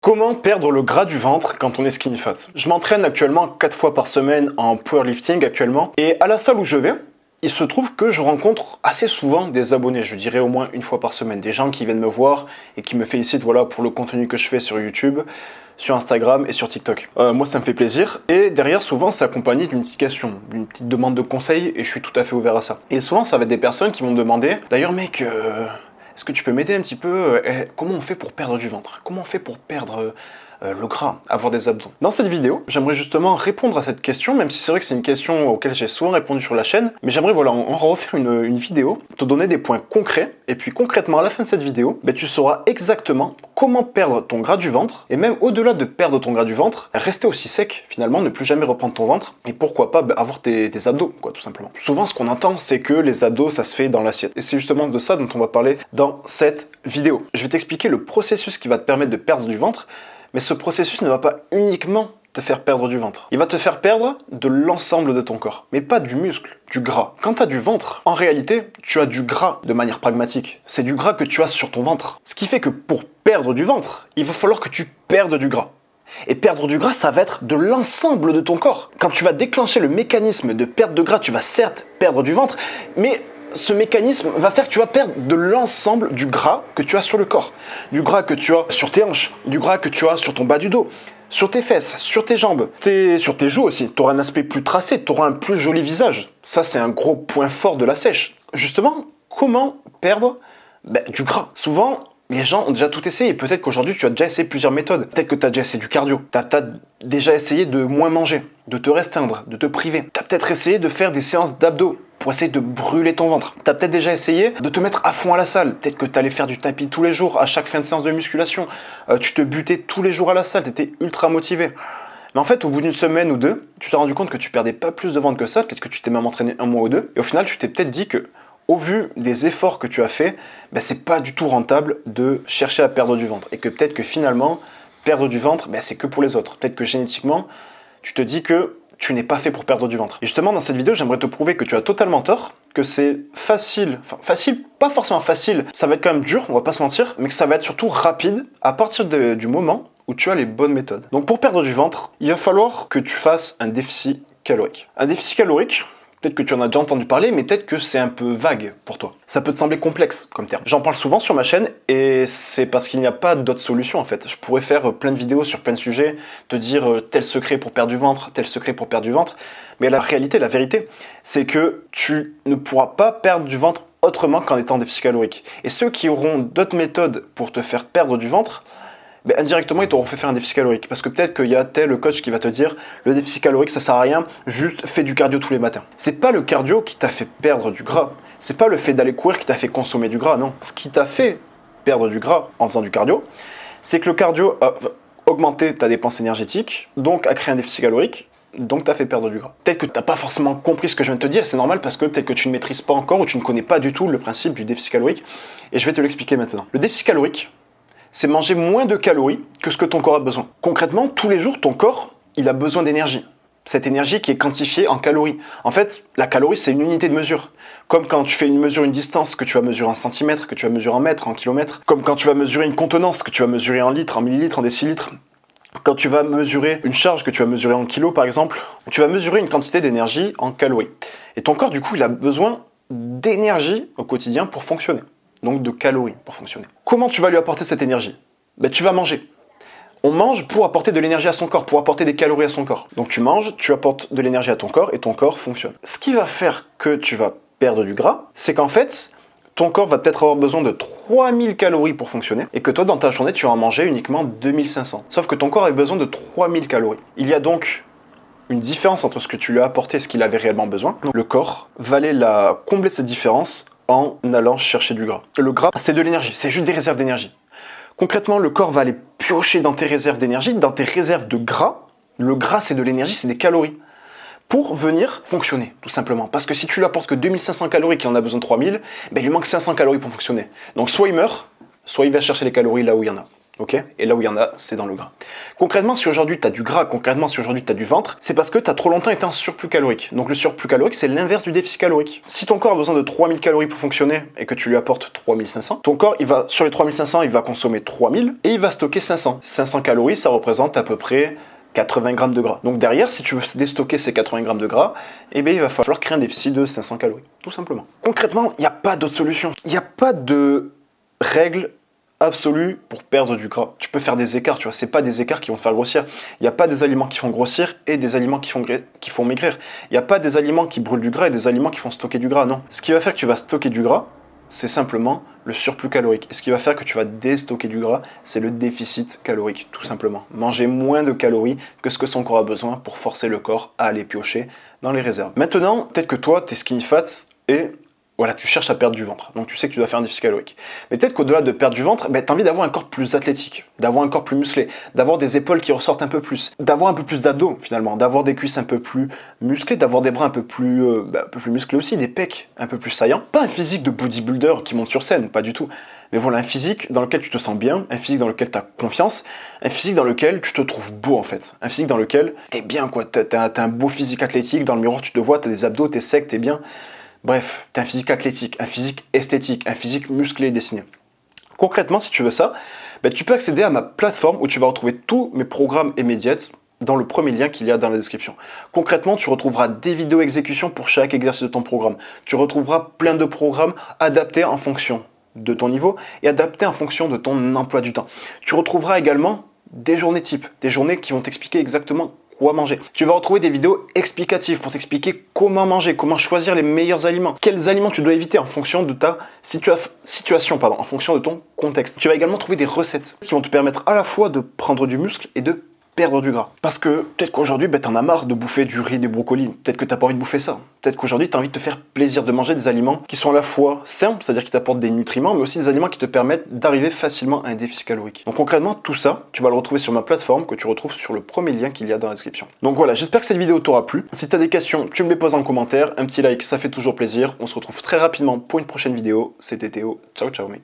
Comment perdre le gras du ventre quand on est skinny fat? Je m'entraîne actuellement 4 fois par semaine en powerlifting actuellement et à la salle où je vais, il se trouve que je rencontre assez souvent des abonnés, je dirais au moins une fois par semaine, des gens qui viennent me voir et qui me félicitent voilà, pour le contenu que je fais sur YouTube, sur Instagram et sur TikTok. Moi ça me fait plaisir et derrière souvent c'est accompagné d'une petite question, d'une petite demande de conseil et je suis tout à fait ouvert à ça. Et souvent ça va être des personnes qui vont me demander, d'ailleurs mec, est-ce que tu peux m'aider un petit peu? Comment on fait pour perdre du ventre? Comment on fait pour perdre le gras, avoir des abdos? Dans cette vidéo, j'aimerais justement répondre à cette question, même si c'est vrai que c'est une question auquel j'ai souvent répondu sur la chaîne, mais j'aimerais voilà, en refaire une vidéo, te donner des points concrets, et puis concrètement à la fin de cette vidéo, tu sauras exactement comment perdre ton gras du ventre, et même au-delà de perdre ton gras du ventre, rester aussi sec finalement, ne plus jamais reprendre ton ventre, et pourquoi pas avoir tes abdos, quoi, tout simplement. Souvent ce qu'on entend, c'est que les abdos, ça se fait dans l'assiette, et c'est justement de ça dont on va parler dans cette vidéo. Je vais t'expliquer le processus qui va te permettre de perdre du ventre, mais ce processus ne va pas uniquement te faire perdre du ventre. Il va te faire perdre de l'ensemble de ton corps, mais pas du muscle, du gras. Quand tu as du ventre, en réalité, tu as du gras de manière pragmatique. C'est du gras que tu as sur ton ventre. Ce qui fait que pour perdre du ventre, il va falloir que tu perdes du gras. Et perdre du gras, ça va être de l'ensemble de ton corps. Quand tu vas déclencher le mécanisme de perte de gras, tu vas certes perdre du ventre, mais ce mécanisme va faire que tu vas perdre de l'ensemble du gras que tu as sur le corps. Du gras que tu as sur tes hanches, du gras que tu as sur ton bas du dos, sur tes fesses, sur tes jambes, sur tes joues aussi. Tu auras un aspect plus tracé, tu auras un plus joli visage. Ça, c'est un gros point fort de la sèche. Justement, comment perdre du gras? Souvent, les gens ont déjà tout essayé. Peut-être qu'aujourd'hui, tu as déjà essayé plusieurs méthodes. Peut-être que tu as déjà essayé du cardio. Tu as déjà essayé de moins manger, de te restreindre, de te priver. Tu as peut-être essayé de faire des séances d'abdos pour essayer de brûler ton ventre. Tu as peut-être déjà essayé de te mettre à fond à la salle. Peut-être que tu allais faire du tapis tous les jours, à chaque fin de séance de musculation. Tu te butais tous les jours à la salle, tu étais ultra motivé. Mais en fait, au bout d'une semaine ou deux, tu t'es rendu compte que tu perdais pas plus de ventre que ça. Peut-être que tu t'es même entraîné un mois ou deux. Et au final, tu t'es peut-être dit que, au vu des efforts que tu as fait, c'est pas du tout rentable de chercher à perdre du ventre. Et que peut-être que finalement, perdre du ventre, c'est que pour les autres. Peut-être que génétiquement, tu te dis que tu n'es pas fait pour perdre du ventre. Et justement, dans cette vidéo, j'aimerais te prouver que tu as totalement tort, que c'est facile, pas forcément facile, ça va être quand même dur, on va pas se mentir, mais que ça va être surtout rapide à partir du moment où tu as les bonnes méthodes. Donc pour perdre du ventre, il va falloir que tu fasses un déficit calorique. Un déficit calorique, peut-être que tu en as déjà entendu parler, mais peut-être que c'est un peu vague pour toi. Ça peut te sembler complexe comme terme. J'en parle souvent sur ma chaîne et c'est parce qu'il n'y a pas d'autre solution en fait. Je pourrais faire plein de vidéos sur plein de sujets, te dire tel secret pour perdre du ventre, tel secret pour perdre du ventre. Mais la réalité, la vérité, c'est que tu ne pourras pas perdre du ventre autrement qu'en étant en déficit calorique. Et ceux qui auront d'autres méthodes pour te faire perdre du ventre, indirectement, ils t'auront fait faire un déficit calorique. Parce que peut-être qu'il y a tel coach qui va te dire le déficit calorique, ça sert à rien, juste fais du cardio tous les matins. C'est pas le cardio qui t'a fait perdre du gras. C'est pas le fait d'aller courir qui t'a fait consommer du gras, non. Ce qui t'a fait perdre du gras en faisant du cardio, c'est que le cardio a augmenté ta dépense énergétique, donc a créé un déficit calorique, donc t'as fait perdre du gras. Peut-être que t'as pas forcément compris ce que je viens de te dire, c'est normal parce que peut-être que tu ne maîtrises pas encore ou tu ne connais pas du tout le principe du déficit calorique. Et je vais te l'expliquer maintenant. Le déficit calorique, c'est manger moins de calories que ce que ton corps a besoin. Concrètement, tous les jours, ton corps, il a besoin d'énergie. Cette énergie qui est quantifiée en calories. En fait, la calorie, c'est une unité de mesure. Comme quand tu fais une distance que tu vas mesurer en centimètres, que tu vas mesurer en mètres, en kilomètres. Comme quand tu vas mesurer une contenance que tu vas mesurer en litres, en millilitres, en décilitres. Quand tu vas mesurer une charge que tu vas mesurer en kilos, par exemple, tu vas mesurer une quantité d'énergie en calories. Et ton corps, du coup, il a besoin d'énergie au quotidien pour fonctionner. Donc de calories pour fonctionner. Comment tu vas lui apporter cette énergie? Tu vas manger. On mange pour apporter de l'énergie à son corps, pour apporter des calories à son corps. Donc tu manges, tu apportes de l'énergie à ton corps et ton corps fonctionne. Ce qui va faire que tu vas perdre du gras, c'est qu'en fait, ton corps va peut-être avoir besoin de 3000 calories pour fonctionner et que toi, dans ta journée, tu vas en manger uniquement 2500. Sauf que ton corps a besoin de 3000 calories. Il y a donc une différence entre ce que tu lui as apporté et ce qu'il avait réellement besoin. Donc, le corps va aller combler cette différence en allant chercher du gras. Le gras, c'est de l'énergie, c'est juste des réserves d'énergie. Concrètement, le corps va aller piocher dans tes réserves d'énergie, dans tes réserves de gras. Le gras, c'est de l'énergie, c'est des calories. Pour venir fonctionner, tout simplement. Parce que si tu lui apportes que 2500 calories, qu'il en a besoin de 3000, il lui manque 500 calories pour fonctionner. Donc soit il meurt, soit il va chercher les calories là où il y en a. Ok, et là où il y en a, c'est dans le gras. Concrètement, si aujourd'hui tu as du gras, concrètement, si aujourd'hui tu as du ventre, c'est parce que tu as trop longtemps été en surplus calorique. Donc le surplus calorique, c'est l'inverse du déficit calorique. Si ton corps a besoin de 3000 calories pour fonctionner et que tu lui apportes 3500, ton corps, sur les 3500, il va consommer 3000 et il va stocker 500. 500 calories, ça représente à peu près 80 grammes de gras. Donc derrière, si tu veux déstocker ces 80 grammes de gras, eh bien, il va falloir créer un déficit de 500 calories, tout simplement. Concrètement, il n'y a pas d'autre solution. Il n'y a pas de règle absolue pour perdre du gras. Tu peux faire des écarts, tu vois, c'est pas des écarts qui vont te faire grossir. Il n'y a pas des aliments qui font grossir et des aliments qui font maigrir. Il n'y a pas des aliments qui brûlent du gras et des aliments qui font stocker du gras, non. Ce qui va faire que tu vas stocker du gras, c'est simplement le surplus calorique. Et ce qui va faire que tu vas déstocker du gras, c'est le déficit calorique, tout simplement. Manger moins de calories que ce que son corps a besoin pour forcer le corps à aller piocher dans les réserves. Maintenant, peut-être que toi, t'es skinny fat et voilà, tu cherches à perdre du ventre. Donc tu sais que tu dois faire un déficit calorique. Mais peut-être qu'au-delà de perdre du ventre, tu as envie d'avoir un corps plus athlétique, d'avoir un corps plus musclé, d'avoir des épaules qui ressortent un peu plus, d'avoir un peu plus d'abdos finalement, d'avoir des cuisses un peu plus musclées, d'avoir des bras un peu plus musclés aussi, des pecs un peu plus saillants. Pas un physique de bodybuilder qui monte sur scène, pas du tout. Mais voilà, un physique dans lequel tu te sens bien, un physique dans lequel tu as confiance, un physique dans lequel tu te trouves beau en fait. Un physique dans lequel t'es bien quoi, t'as un beau physique athlétique, dans le miroir tu te vois, t'as des abdos, t'es sec, t'es bien. Bref, t'as un physique athlétique, un physique esthétique, un physique musclé et dessiné. Concrètement, si tu veux ça, tu peux accéder à ma plateforme où tu vas retrouver tous mes programmes et mes diètes dans le premier lien qu'il y a dans la description. Concrètement, tu retrouveras des vidéos exécution pour chaque exercice de ton programme. Tu retrouveras plein de programmes adaptés en fonction de ton niveau et adaptés en fonction de ton emploi du temps. Tu retrouveras également des journées types, des journées qui vont t'expliquer exactement quoi manger. Tu vas retrouver des vidéos explicatives pour t'expliquer comment manger, comment choisir les meilleurs aliments, quels aliments tu dois éviter en fonction de ta situation, en fonction de ton contexte. Tu vas également trouver des recettes qui vont te permettre à la fois de prendre du muscle et de perdre du gras. Parce que peut-être qu'aujourd'hui, t'en as marre de bouffer du riz et des brocolis. Peut-être que t'as pas envie de bouffer ça. Peut-être qu'aujourd'hui, t'as envie de te faire plaisir, de manger des aliments qui sont à la fois sains, c'est-à-dire qui t'apportent des nutriments, mais aussi des aliments qui te permettent d'arriver facilement à un déficit calorique. Donc concrètement, tout ça, tu vas le retrouver sur ma plateforme que tu retrouves sur le premier lien qu'il y a dans la description. Donc voilà, j'espère que cette vidéo t'aura plu. Si t'as des questions, tu me les poses en commentaire. Un petit like, ça fait toujours plaisir. On se retrouve très rapidement pour une prochaine vidéo. C'était Théo. Ciao, ciao, mec.